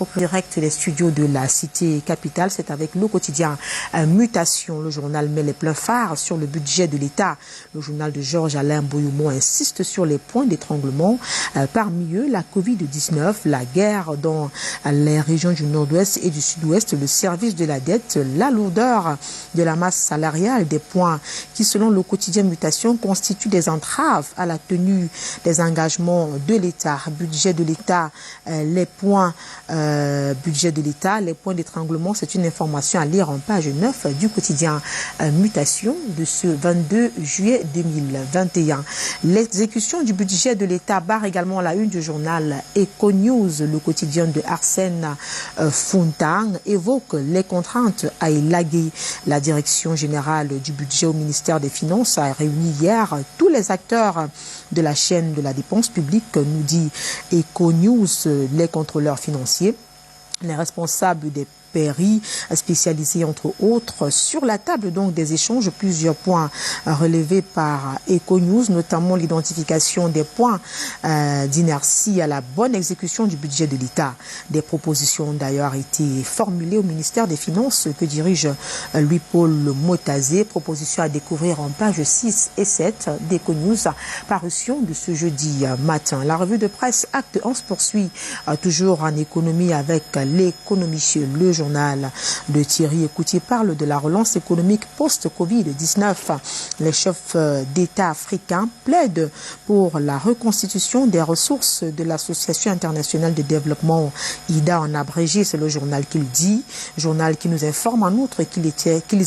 Au direct des studios de la cité capitale, c'est avec le quotidien Mutation. Le journal met les pleins phares sur le budget de l'État. Le journal de Georges-Alain Boyoumon insiste sur les points d'étranglement. Parmi eux, la Covid-19, la guerre dans les régions du Nord-Ouest et du Sud-Ouest, le service de la dette, la lourdeur de la masse salariale, des points qui, selon le quotidien Mutation, constituent des entraves à la tenue des engagements de l'État. Budget de l'État, les points budget de l'État, les points d'étranglement, c'est une information à lire en page 9 du quotidien Mutation de ce 22 juillet 2021. L'exécution du budget de l'État barre également la une du journal Eco-News. Le quotidien de Arsène Fontang évoque les contraintes à élaguer. La direction générale du budget au ministère des Finances a réuni hier tous les acteurs de la chaîne de la dépense publique, nous dit Eco-News, les contrôleurs financiers, les responsables des pairies spécialisés entre autres. Sur la table donc des échanges, plusieurs points relevés par Eco-News, notamment l'identification des points d'inertie à la bonne exécution du budget de l'État. Des propositions ont d'ailleurs été formulées au ministère des Finances que dirige Louis-Paul Motazé. Proposition à découvrir en pages 6 et 7 d'Eco-News, parution de ce jeudi matin. La revue de presse Acte 11 poursuit toujours en économie avec l'économie. Le journal de Thierry Écoutier parle de la relance économique post-Covid-19. Les chefs d'État africains plaident pour la reconstitution des ressources de l'Association internationale de développement IDA en abrégé, c'est le journal qui le dit. Journal qui nous informe en outre qu'ils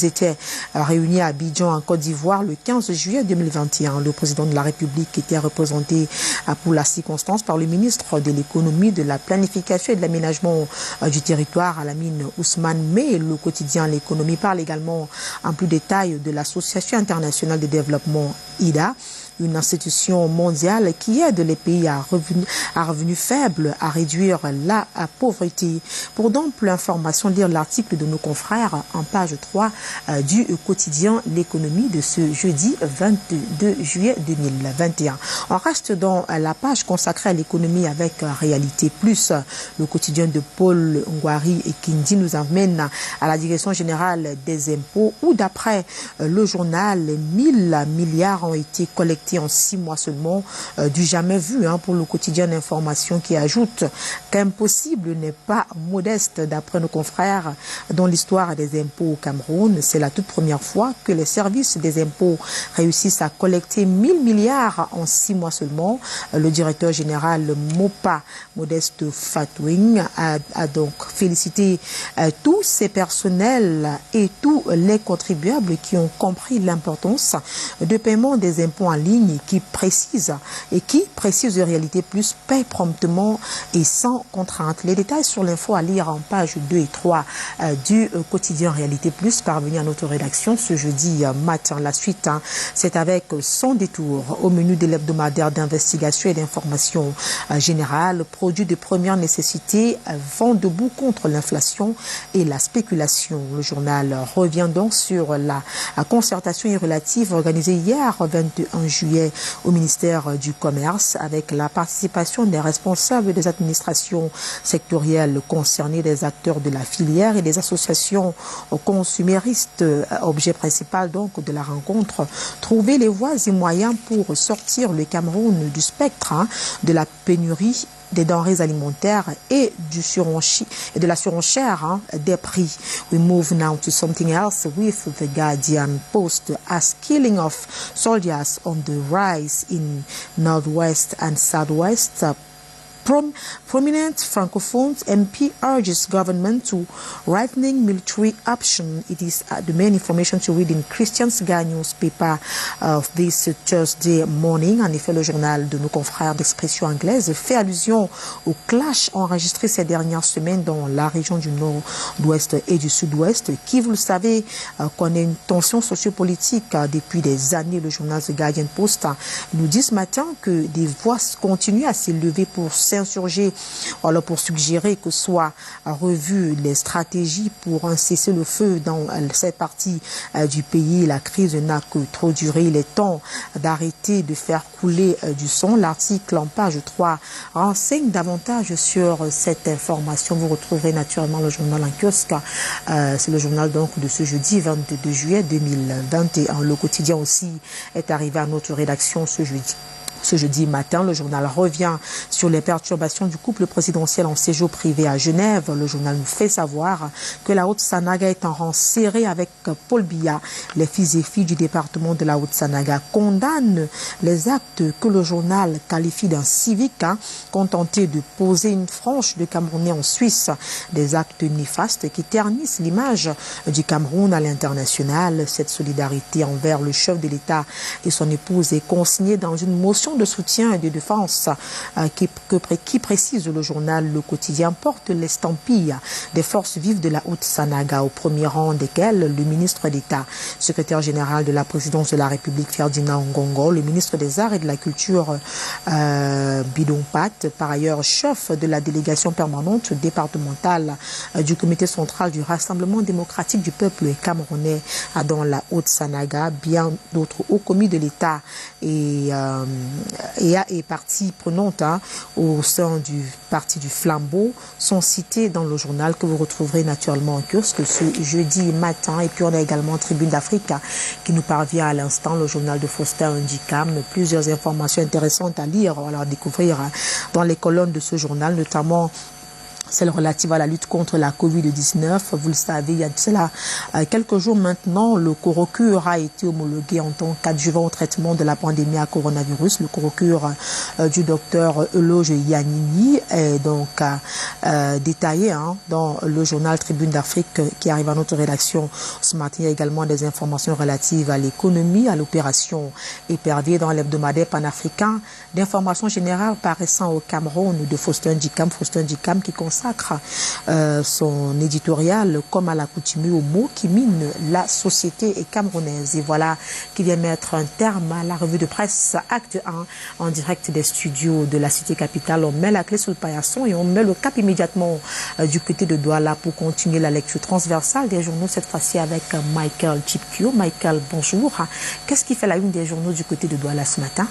étaient réunis à Abidjan en Côte d'Ivoire le 15 juillet 2021. Le président de la République était représenté pour la circonstance par le ministre de l'économie, de la planification et de l'aménagement du territoire, Alamine Ousmane. Mais le quotidien L'économie parle également en plus détail de l'Association internationale de développement IDA, une institution mondiale qui aide les pays à revenus faibles à réduire la pauvreté. Pour d'amples informations, lire l'article de nos confrères en page 3 du quotidien L'économie de ce jeudi 22 juillet 2021. On reste dans la page consacrée à l'économie avec Réalité Plus. Le quotidien de Paul Ngwari et Kindi nous emmène à la direction générale des impôts où, d'après le journal, 1000 milliards ont été collectés en 6 mois seulement, du jamais vu pour le quotidien d'information qui ajoute qu'impossible n'est pas modeste. D'après nos confrères, dans l'histoire des impôts au Cameroun, c'est la toute première fois que les services des impôts réussissent à collecter 1000 milliards en 6 mois seulement. Le directeur général MOPA, Modeste Fatouing, a donc félicité tous ces personnels et tous les contribuables qui ont compris l'importance de paiement des impôts en ligne qui précise Réalité Plus paye promptement et sans contrainte. Les détails sur l'info à lire en pages 2 et 3 du quotidien Réalité Plus parvenu à notre rédaction ce jeudi matin. La suite, c'est avec Son détour au menu de l'hebdomadaire d'investigation et d'information générale. Produits de première nécessité vont debout contre l'inflation et la spéculation. Le journal revient donc sur la concertation irrelative organisée hier 21 juillet au ministère du Commerce avec la participation des responsables des administrations sectorielles concernées, des acteurs de la filière et des associations consuméristes. Objet principal donc de la rencontre, trouver les voies et moyens pour sortir le Cameroun du spectre de la pénurie des denrées alimentaires et de la surenchère des prix. We move now to something else with the Guardian Post as killing of soldiers on the rise in Northwest and Southwest. Prominent Francophones MP urges government to rightening military action. It is the main information to read in Christian's Guy newspaper of this Thursday morning. En effet, le journal de nos confrères d'expression anglaise fait allusion au clash enregistré ces dernières semaines dans la région du Nord-Ouest et du Sud-Ouest, qui, vous le savez, connaît une tension sociopolitique depuis des années. Le journal The Guardian Post nous dit ce matin que des voix continuent à s'élever pour s'insurger alors pour suggérer que soient revues les stratégies pour un cessez-le-feu dans cette partie du pays. La crise n'a que trop duré. Il est temps d'arrêter de faire couler du sang. L'article en page 3 renseigne davantage sur cette information. Vous retrouverez naturellement le journal en kiosque. C'est le journal donc de ce jeudi 22 juillet 2021. Le quotidien aussi est arrivé à notre rédaction ce jeudi matin. Le journal revient sur les perturbations du couple présidentiel en séjour privé à Genève. Le journal nous fait savoir que la Haute-Sanaga est en rang serré avec Paul Biya. Les fils et filles du département de la Haute-Sanaga condamnent les actes que le journal qualifie d'un civique, contenté de poser une frange de Camerounais en Suisse. Des actes néfastes qui ternissent l'image du Cameroun à l'international. Cette solidarité envers le chef de l'État et son épouse est consignée dans une motion de soutien et de défense qui précise le journal Le Quotidien porte l'estampille des forces vives de la Haute-Sanaga, au premier rang desquelles le ministre d'État, secrétaire général de la présidence de la République Ferdinand Ngongo, le ministre des Arts et de la Culture Bidon Pat, par ailleurs chef de la délégation permanente départementale du comité central du Rassemblement démocratique du peuple camerounais dans la Haute-Sanaga, bien d'autres hauts commis de l'État et partie prenante au sein du parti du Flambeau sont cités dans le journal que vous retrouverez naturellement en kiosque ce jeudi matin. Et puis on a également Tribune d'Afrique qui nous parvient à l'instant, le journal de Faustin Ndikam. Plusieurs informations intéressantes à lire, à découvrir dans les colonnes de ce journal, notamment celle relative à la lutte contre la Covid-19. Vous le savez, il y a de cela quelques jours maintenant, le Corocure a été homologué en tant qu'adjuvant au traitement de la pandémie à coronavirus. Le Corocure du docteur Eloge Yanini est donc détaillé dans le journal Tribune d'Afrique qui arrive à notre rédaction ce matin. Il y a également des informations relatives à l'économie, à l'opération Épervier dans l'hebdomadaire panafricain, d'informations générales paraissant au Cameroun de Faustin Ndikam qui consacre son éditorial comme à l'accoutumée aux mots qui minent la société camerounaise. Et voilà qui vient mettre un terme à la revue de presse Acte 1 en direct des studios de la cité capitale. On met la clé sous le paillasson et on met le cap immédiatement du côté de Douala pour continuer la lecture transversale des journaux, cette fois-ci avec Michael Chipkio. Michael, bonjour. Qu'est-ce qui fait la une des journaux du côté de Douala ce matin?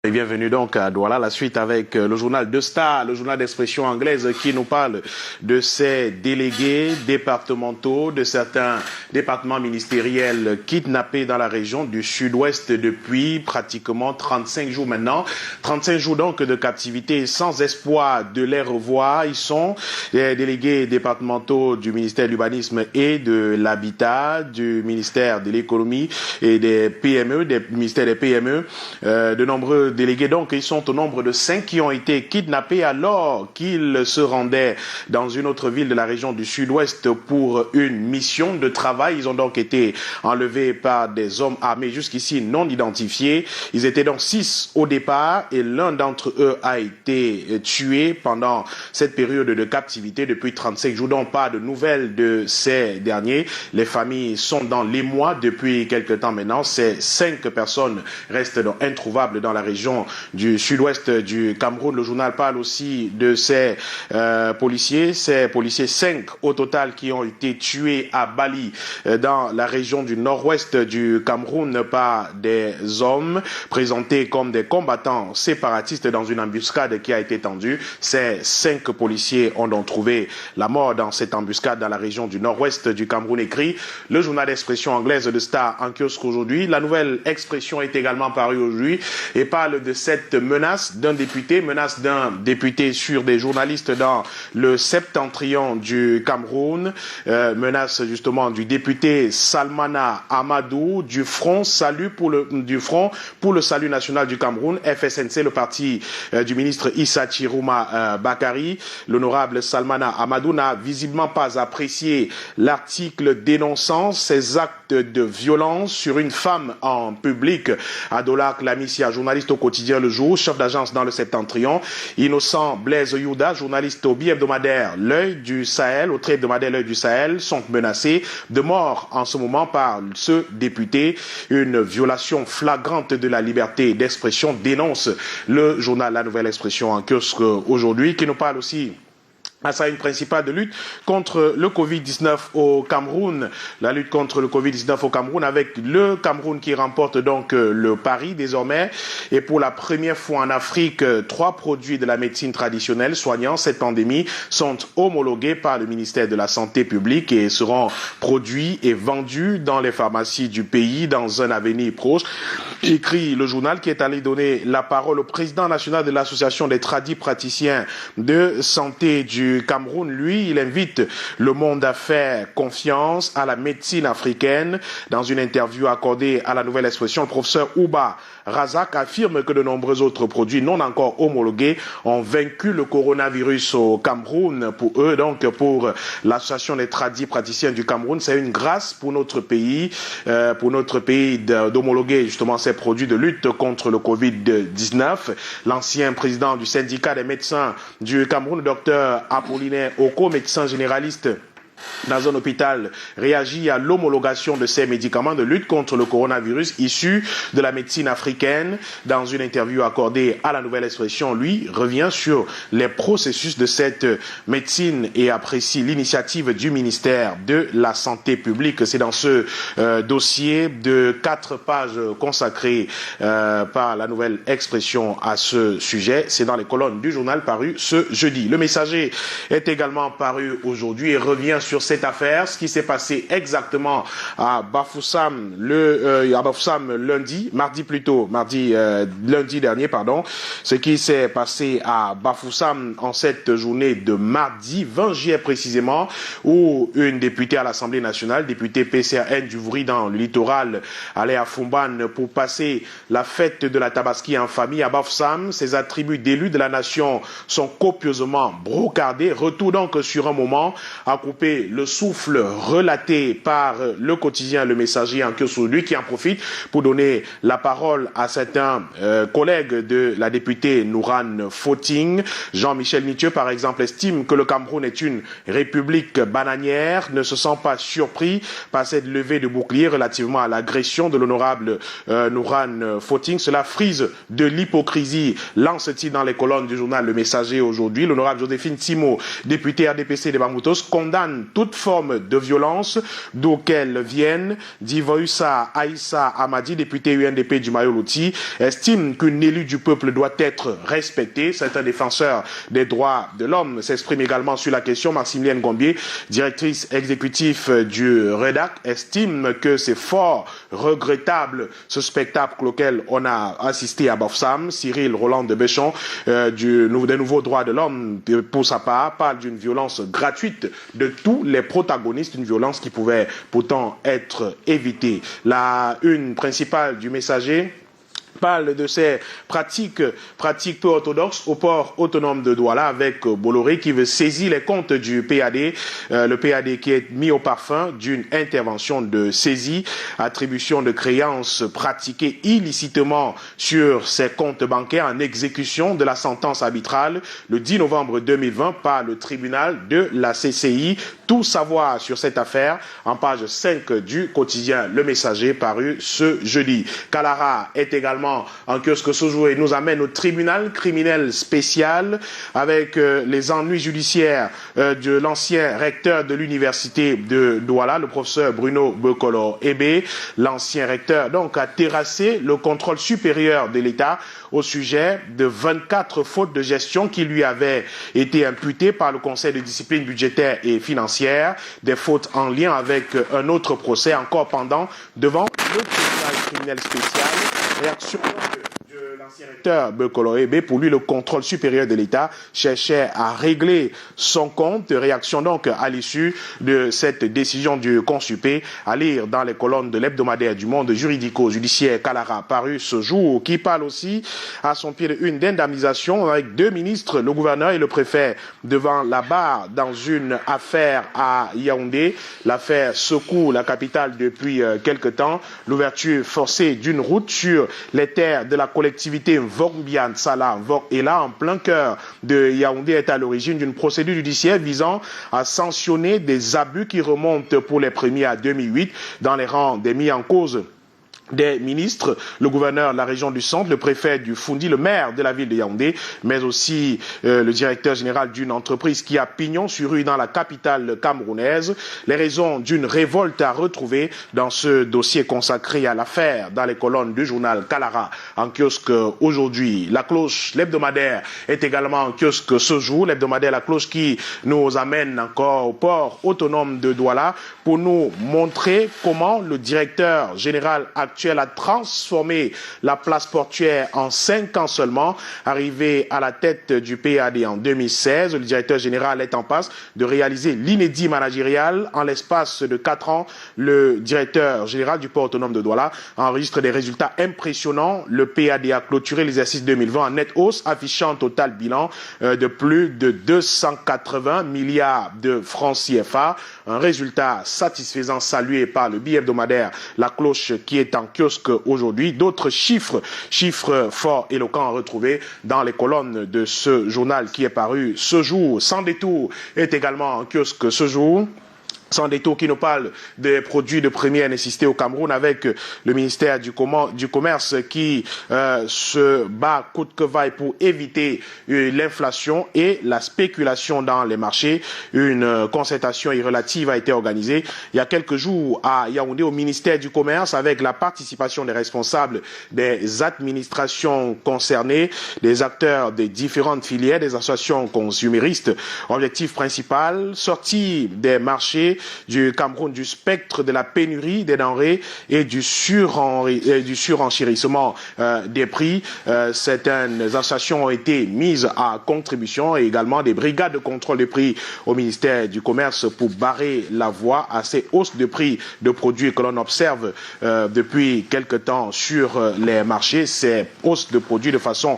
Et bienvenue donc à Douala, la suite avec le journal de Star, le journal d'expression anglaise qui nous parle de ces délégués départementaux, de certains départements ministériels kidnappés dans la région du sud-ouest depuis pratiquement 35 jours maintenant. 35 jours donc de captivité sans espoir de les revoir. Ils sont les délégués départementaux du ministère de l'Urbanisme et de l'Habitat, du ministère de l'Économie et des PME, des ministères des PME, de nombreux délégués donc, ils sont au nombre de 5 qui ont été kidnappés alors qu'ils se rendaient dans une autre ville de la région du sud-ouest pour une mission de travail. Ils ont donc été enlevés par des hommes armés jusqu'ici non identifiés. Ils étaient donc 6 au départ et l'un d'entre eux a été tué pendant cette période de captivité depuis 35 jours. Donc pas de nouvelles de ces derniers. Les familles sont dans l'émoi depuis quelque temps maintenant. Ces 5 personnes restent donc introuvables dans la région du sud-ouest du Cameroun. Le journal parle aussi de ces policiers 5 au total qui ont été tués à Bali dans la région du nord-ouest du Cameroun par des hommes présentés comme des combattants séparatistes dans une embuscade qui a été tendue. Ces 5 policiers ont donc trouvé la mort dans cette embuscade dans la région du nord-ouest du Cameroun, écrit le journal d'expression anglaise de Star en kiosque aujourd'hui. La nouvelle expression est également parue aujourd'hui et parle de cette menace d'un député sur des journalistes dans le septentrion du Cameroun, menace justement du député Salmana Amadou du Front pour le Salut national du Cameroun, FSNC, le parti du ministre Issa Chirouma Bakari. L'honorable Salmana Amadou n'a visiblement pas apprécié l'article dénonçant ces actes de violence sur une femme en public. Adola Klamissia, journaliste au quotidien Le Jour, chef d'agence dans le Septentrion. Innocent Blaise Youda, journaliste au bi-hebdomadaire L'Œil du Sahel, au trait hebdomadaire L'Œil du Sahel, sont menacés de mort en ce moment par ce député. Une violation flagrante de la liberté d'expression dénonce le journal La Nouvelle Expression en kiosque aujourd'hui, qui nous parle aussi à sa une principale de lutte contre le Covid-19 au Cameroun. La lutte contre le Covid-19 au Cameroun, avec le Cameroun qui remporte donc le pari désormais. Et pour la première fois en Afrique, 3 produits de la médecine traditionnelle soignant cette pandémie sont homologués par le ministère de la Santé publique et seront produits et vendus dans les pharmacies du pays dans un avenir proche. Écrit le journal, qui est allé donner la parole au président national de l'association des tradis praticiens de santé du Cameroun. Lui, il invite le monde à faire confiance à la médecine africaine. Dans une interview accordée à La Nouvelle Expression, le professeur Ouba Razak affirme que de nombreux autres produits non encore homologués ont vaincu le coronavirus au Cameroun. Pour eux, donc pour l'association des tradis praticiens du Cameroun, c'est une grâce pour notre pays d'homologuer justement ces produits de lutte contre le Covid-19. L'ancien président du syndicat des médecins du Cameroun, le docteur Apollinaire Oko, médecin généraliste dans un hôpital, réagit à l'homologation de ces médicaments de lutte contre le coronavirus issus de la médecine africaine. Dans une interview accordée à La Nouvelle Expression, lui revient sur les processus de cette médecine et apprécie l'initiative du ministère de la Santé publique. C'est dans ce dossier de 4 pages consacré par La Nouvelle Expression à ce sujet. C'est dans les colonnes du journal paru ce jeudi. Le Messager est également paru aujourd'hui et revient sur cette affaire, ce qui s'est passé exactement à Bafoussam lundi dernier, ce qui s'est passé à Bafoussam en cette journée de mardi 20 juillet précisément, où une députée à l'Assemblée nationale, députée PCRN du Vry dans le littoral, allait à Fumban pour passer la fête de la Tabaski en famille à Bafoussam. Ses attributs d'élus de la nation sont copieusement brocardés. Retour donc sur un moment à couper le souffle relaté par le quotidien Le Messager en kiosque, lui qui en profite pour donner la parole à certains collègues de la députée Nourane Footing. Jean-Michel Nitieux, par exemple, estime que le Cameroun est une république bananière, ne se sent pas surpris par cette levée de bouclier relativement à l'agression de l'honorable Nourane Footing. Cela frise de l'hypocrisie, lance-t-il dans les colonnes du journal Le Messager aujourd'hui. L'honorable Joséphine Timo, députée RDPC de Bamoutos, condamne toute forme de violence d'où qu'elle vienne. Divoïsa Aïssa Amadi, député UNDP du Mayoloti, estime qu'une élue du peuple doit être respectée. Certains défenseurs des droits de l'homme s'expriment également sur la question. Maximilienne Gombier, directrice exécutive du REDAC, estime que c'est fort regrettable ce spectacle auquel on a assisté à Bafoussam. Cyril Roland de Béchon, des nouveaux droits de l'homme, pour sa part, parle d'une violence gratuite de tous les protagonistes, d'une violence qui pouvait pourtant être évitée. La une principale du Messager parle de ces pratiques peu orthodoxes au port autonome de Douala, avec Bolloré qui veut saisir les comptes du PAD, le PAD qui est mis au parfum d'une intervention de saisie, attribution de créances pratiquées illicitement sur ses comptes bancaires en exécution de la sentence arbitrale le 10 novembre 2020 par le tribunal de la CCI. Tout savoir sur cette affaire en page 5 du quotidien Le Messager paru ce jeudi. Kalara est également en kiosque ce jour et nous amène au tribunal criminel spécial avec les ennuis judiciaires de l'ancien recteur de l'université de Douala, le professeur Bruno Bekolo-Ebe. L'ancien recteur donc a terrassé le contrôle supérieur de l'État au sujet de 24 fautes de gestion qui lui avaient été imputées par le Conseil de discipline budgétaire et financière, des fautes en lien avec un autre procès encore pendant devant le tribunal criminel spécial. Réaction de l'ancien recteur Bekolo-Ebe. Pour lui, le contrôle supérieur de l'État cherchait à régler son compte. Réaction donc à l'issue de cette décision du Consupé, à lire dans les colonnes de l'hebdomadaire du Monde juridico-judiciaire Kalara paru ce jour, qui parle aussi à son pied une d'indemnisation avec 2 ministres, le gouverneur et le préfet, devant la barre dans une affaire à Yaoundé. L'affaire secoue la capitale depuis quelque temps. L'ouverture forcée d'une route sur les terres de la collectivité député Mvok Salah Mvok Ela, en plein cœur de Yaoundé, est à l'origine d'une procédure judiciaire visant à sanctionner des abus qui remontent pour les premiers à 2008 dans les rangs des mis en cause des ministres, le gouverneur de la région du centre, le préfet du Foundi, le maire de la ville de Yaoundé, mais aussi le directeur général d'une entreprise qui a pignon sur rue dans la capitale camerounaise. Les raisons d'une révolte à retrouver dans ce dossier consacré à l'affaire dans les colonnes du journal Kalara en kiosque aujourd'hui. La cloche, l'hebdomadaire, est également en kiosque ce jour. L'hebdomadaire La Cloche qui nous amène encore au port autonome de Douala pour nous montrer comment le directeur général actuel a transformé la place portuaire en 5 ans seulement. Arrivé à la tête du PAD en 2016, le directeur général est en passe de réaliser l'inédit managérial. En l'espace de 4 ans, le directeur général du port autonome de Douala enregistre des résultats impressionnants. Le PAD a clôturé l'exercice 2020 en nette hausse, affichant un total bilan de plus de 280 milliards de francs CFA. Un résultat satisfaisant salué par le bi-hebdomadaire La Cloche qui est en kiosque aujourd'hui. D'autres chiffres forts, éloquents à retrouver dans les colonnes de ce journal qui est paru ce jour. Sans détour est également en kiosque ce jour. Sans détour qui nous parle des produits de première nécessité au Cameroun avec le ministère du Commerce qui se bat coûte que vaille pour éviter l'inflation et la spéculation dans les marchés. Une concertation relative a été organisée il y a quelques jours à Yaoundé au ministère du Commerce avec la participation des responsables des administrations concernées, des acteurs des différentes filières, des associations consuméristes. Objectif principal, sortir des marchés du Cameroun du spectre de la pénurie des denrées et du surenchérissement des prix. Certaines associations ont été mises à contribution et également des brigades de contrôle des prix au ministère du Commerce pour barrer la voie à ces hausses de prix de produits que l'on observe depuis quelque temps sur les marchés. Ces hausses de produits de façon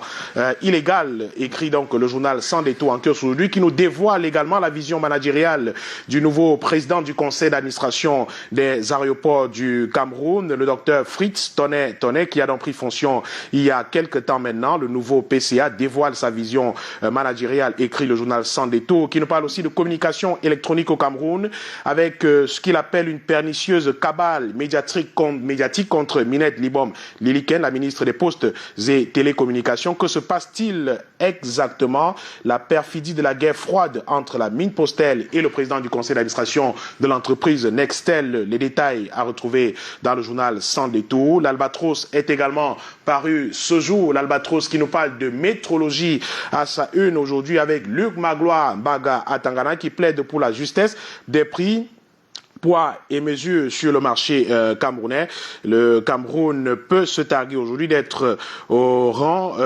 illégale, écrit donc le journal Sans détour en kiosque aujourd'hui qui nous dévoile également la vision managériale du nouveau président du conseil d'administration des aéroports du Cameroun, le docteur Fritz Tonnet, qui a donc pris fonction il y a quelque temps maintenant. Le nouveau PCA dévoile sa vision managériale, écrit le journal Sans détour, qui nous parle aussi de communication électronique au Cameroun, avec ce qu'il appelle une pernicieuse cabale médiatique contre Minette Libom Liliken, la ministre des Postes et Télécommunications. Que se passe-t-il exactement? La perfidie de la guerre froide entre la mine Postel et le président du conseil d'administration de l'entreprise Nextel. Les détails à retrouver dans le journal Sans détour. L'Albatros est également paru ce jour. L'Albatros qui nous parle de métrologie à sa une aujourd'hui avec Luc Magloire Baga Atangana qui plaide pour la justesse des prix, poids et mesures sur le marché camerounais. Le Cameroun peut se targuer aujourd'hui d'être au rang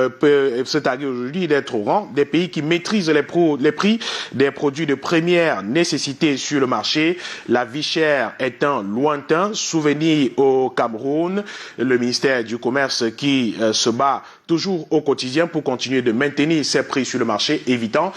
des pays qui maîtrisent les prix des produits de première nécessité sur le marché. La vie chère est un lointain souvenir au Cameroun. Le ministère du Commerce qui se bat toujours au quotidien pour continuer de maintenir ses prix sur le marché, évitant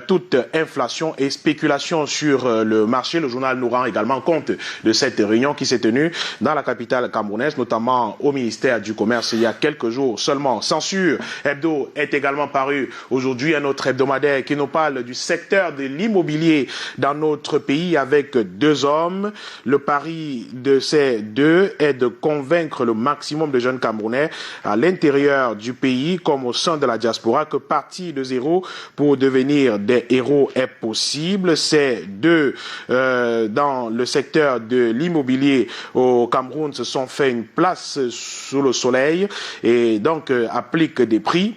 toute inflation et spéculation sur le marché. Le journal nous rend également compte de cette réunion qui s'est tenue dans la capitale camerounaise, notamment au ministère du Commerce il y a quelques jours seulement. Censure Hebdo est également paru aujourd'hui, un autre hebdomadaire qui nous parle du secteur de l'immobilier dans notre pays avec 2 hommes. Le pari de ces deux est de convaincre le maximum de jeunes Camerounais à l'intérieur du pays comme au sein de la diaspora que partir de zéro pour devenir des héros est possible. Ces deux dans le secteur de l'immobilier au Cameroun se sont fait une place sous le soleil et donc appliquent des prix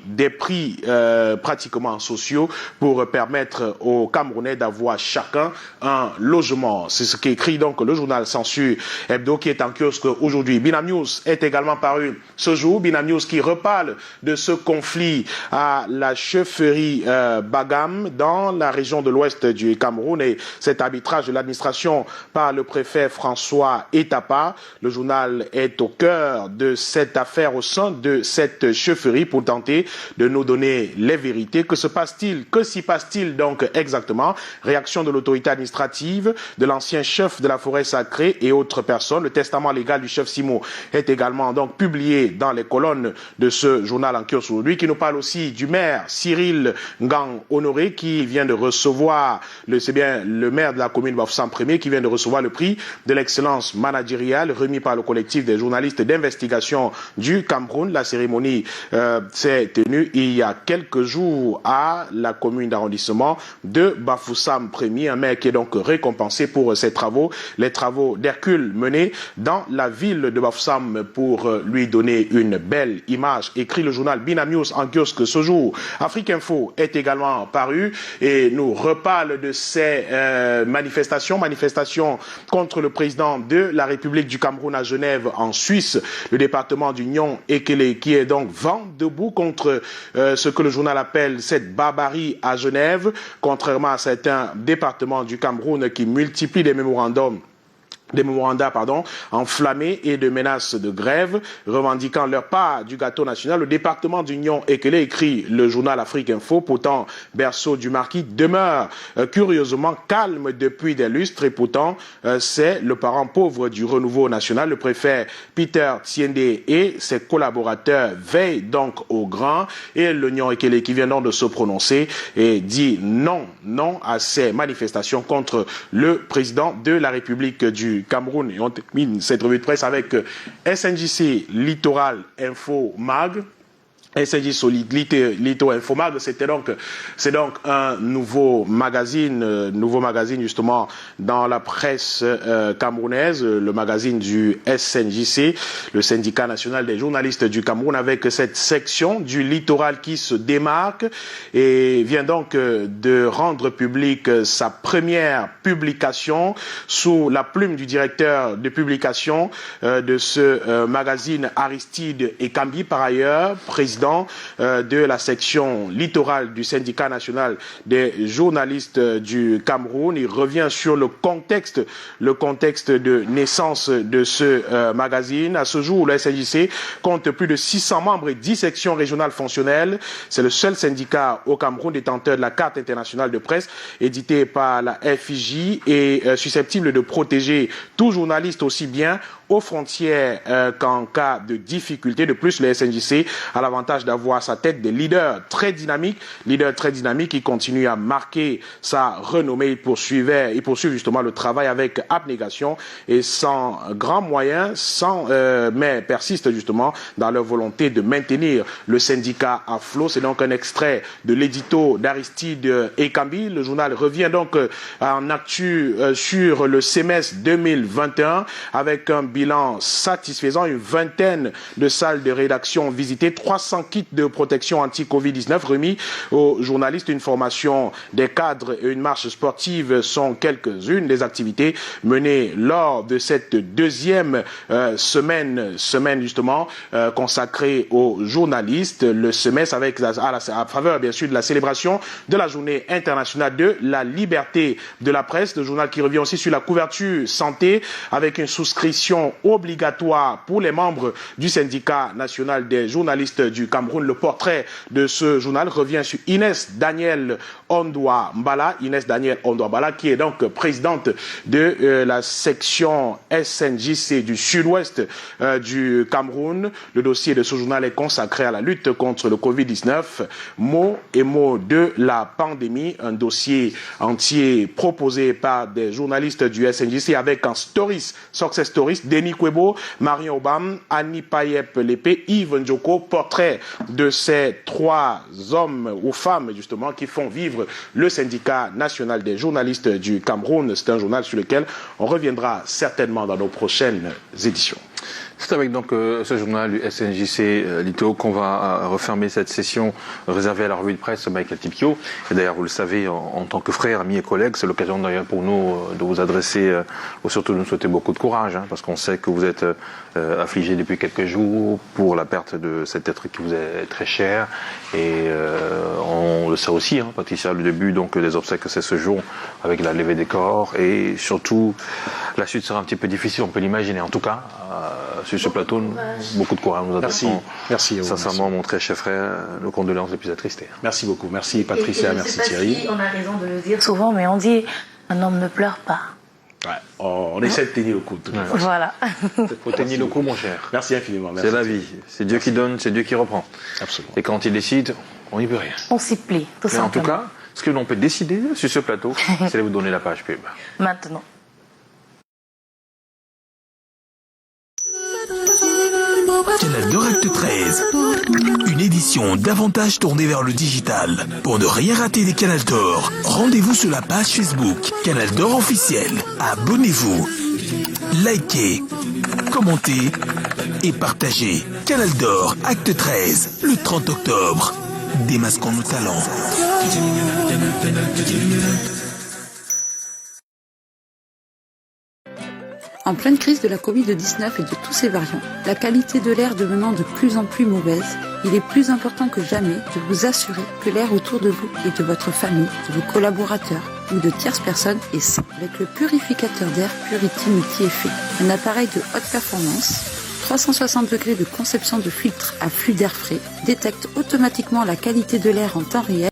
pratiquement sociaux pour permettre aux Camerounais d'avoir chacun un logement. C'est ce qu'écrit donc le journal Censure Hebdo qui est en kiosque aujourd'hui. Binam News est également paru ce jour. Binam News qui reparle de ce conflit à la chefferie Bagam dans la région de l'ouest du Cameroun et cet arbitrage de l'administration par le préfet François Etapa. Le journal est au cœur de cette affaire au sein de cette chefferie pour tenter de nous donner les vérités. Que se passe-t-il? Que s'y passe-t-il donc exactement? Réaction de l'autorité administrative, de l'ancien chef de la forêt sacrée et autres personnes. Le testament légal du chef Simo est également donc publié dans les colonnes de ce journal journal en kiosque aujourd'hui, qui nous parle aussi du maire Cyril Ngang Honoré, qui vient de recevoir, c'est bien le maire de la commune Bafoussam Premier, qui vient de recevoir le prix de l'excellence managériale remis par le collectif des journalistes d'investigation du Cameroun. La cérémonie s'est tenue il y a quelques jours à la commune d'arrondissement de Bafoussam Premier, un maire qui est donc récompensé pour ses travaux, les travaux d'Hercule menés dans la ville de Bafoussam pour lui donner une belle image, écrit le journal Binam News en kiosque ce jour. Afrique Info est également paru et nous reparle de ces manifestations contre le président de la République du Cameroun à Genève en Suisse, le département d'Union Ekele, qui est donc vent debout contre ce que le journal appelle cette barbarie à Genève, contrairement à certains départements du Cameroun qui multiplient des mémorandums enflammés et de menaces de grève, revendiquant leur part du gâteau national. Le département d'Union Ekele, écrit le journal Afrique Info, pourtant berceau du marquis, demeure curieusement calme depuis des lustres et pourtant c'est le parent pauvre du renouveau national. Le préfet Peter Tiende et ses collaborateurs veillent donc au grand et l'Union Ekele qui vient donc de se prononcer et dit non à ces manifestations contre le président de la République du Cameroun. Et on termine cette revue de presse avec SNJC Littoral Info Mag. SNJC Litto Info Mag, c'est donc un nouveau magazine justement dans la presse camerounaise, le magazine du SNJC, le syndicat national des journalistes du Cameroun, avec cette section du littoral qui se démarque et vient donc de rendre publique sa première publication sous la plume du directeur de publication de ce magazine, Aristide Ekambi, par ailleurs président de la section littorale du syndicat national des journalistes du Cameroun. Il revient sur le contexte de naissance de ce magazine. À ce jour, le SNJC compte plus de 600 membres et 10 sections régionales fonctionnelles. C'est le seul syndicat au Cameroun détenteur de la carte internationale de presse éditée par la FIJ et susceptible de protéger tout journaliste aussi bien aux frontières qu'en cas de difficulté. De plus, le SNJC a l'avantage d'avoir à sa tête des leaders très dynamiques qui continuent à marquer sa renommée. Ils poursuivent justement le travail avec abnégation et sans grands moyens, mais persistent justement dans leur volonté de maintenir le syndicat à flot. C'est donc un extrait de l'édito d'Aristide Ekambi. Le journal revient donc en actu sur le semestre 2021 avec un bilan satisfaisant, une vingtaine de salles de rédaction visitées, 300 kits de protection anti-Covid-19 remis aux journalistes, une formation des cadres et une marche sportive sont quelques-unes des activités menées lors de cette deuxième semaine justement consacrée aux journalistes. Le semestre avec à faveur bien sûr de la célébration de la journée internationale de la liberté de la presse. Le journal qui revient aussi sur la couverture santé avec une souscription obligatoire pour les membres du syndicat national des journalistes du Cameroun. Le portrait de ce journal revient sur Inès Daniel Ondoa Mbala, qui est donc présidente de la section SNJC du sud-ouest du Cameroun. Le dossier de ce journal est consacré à la lutte contre le Covid-19, mots et mots de la pandémie, un dossier entier proposé par des journalistes du SNJC avec en success stories, Denis Kwebo, Marion Obam, Annie Payep Lépé, Yves Ndjoko, portrait de ces trois hommes ou femmes justement qui font vivre le syndicat national des journalistes du Cameroun. C'est un journal sur lequel on reviendra certainement dans nos prochaines éditions. C'est avec donc ce journal du SNJC Litto qu'on va refermer cette session réservée à la revue de presse Michael Tipio. Et d'ailleurs, vous le savez, en tant que frère, ami et collègue, c'est l'occasion d'ailleurs pour nous de vous adresser, ou surtout de nous souhaiter beaucoup de courage, parce qu'on sait que vous êtes affligé depuis quelques jours pour la perte de cet être qui vous est très cher. Et on le sait aussi, Patricia, le début donc des obsèques, c'est ce jour avec la levée des corps. Et surtout, la suite sera un petit peu difficile, on peut l'imaginer. En tout cas, sur ce plateau, beaucoup de courage. Nous adressons sincèrement, mon très cher frère, nos condoléances les plus attristées. Merci beaucoup. Merci Patricia, merci Thierry. Si on a raison de le dire souvent, mais on dit un homme ne pleure pas. Ouais, on essaie de tenir le coup. Voilà. Il faut tenir le coup, mon cher. Merci infiniment. C'est la vie. C'est Dieu qui donne, c'est Dieu qui reprend. Absolument. Et quand il décide, on n'y peut rien. On s'y plie, tout Mais simplement. en tout cas, ce que l'on peut décider sur ce plateau, c'est de vous donner la page pub. Maintenant. Canal d'Or Acte 13. Une édition davantage tournée vers le digital. Pour ne rien rater des Canal d'Or, rendez-vous sur la page Facebook Canal d'Or officiel. Abonnez-vous, likez, commentez et partagez. Canal d'Or Acte 13, le 30 octobre. Démasquons nos talents. En pleine crise de la Covid-19 et de tous ses variants, la qualité de l'air devenant de plus en plus mauvaise, il est plus important que jamais de vous assurer que l'air autour de vous et de votre famille, de vos collaborateurs ou de tierces personnes est sain. Avec le purificateur d'air Purity Multi-Effet, un appareil de haute performance, 360 degrés de conception de filtre à flux d'air frais, détecte automatiquement la qualité de l'air en temps réel